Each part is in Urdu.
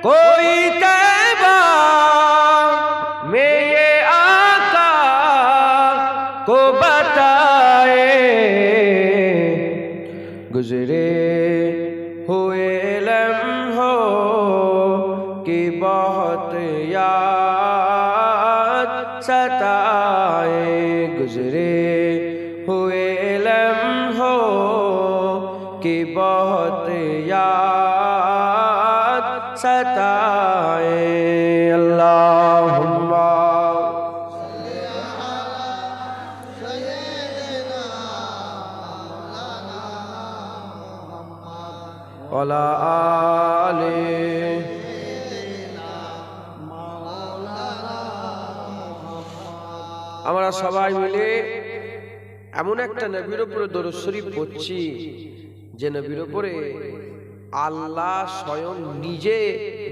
کوئی تیبہ میں یہ آقا کو بتائے، گزرے ہوئے لمحوں کی بہت یاد ستائے، گزرے ہوئے لمحوں کی بہت یاد ستائے۔ اللہم وعلی آلہ۔ আমরা সবাই মিলে এমন একটা নবীর উপরে দরুদ শরীফ পড়ছি যে নবীর উপরে আল্লাহ স্বয়ং নিজে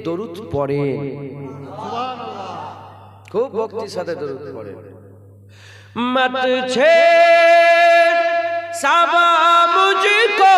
দরুদ পড়েন। খুব ভক্তির সাথে দরুদ পড়েন। মত ছেড় সাবা মুঝকো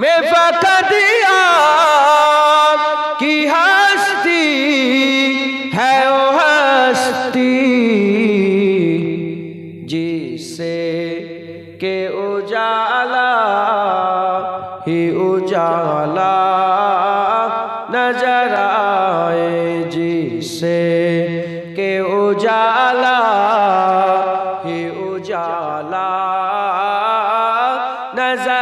میں فقط آپ کی ہستی ہے، وہ ہستی جس سے کہ اجالا ہی اجالا نظر آئے، جس سے کہ اجالا ہی اجالا نظر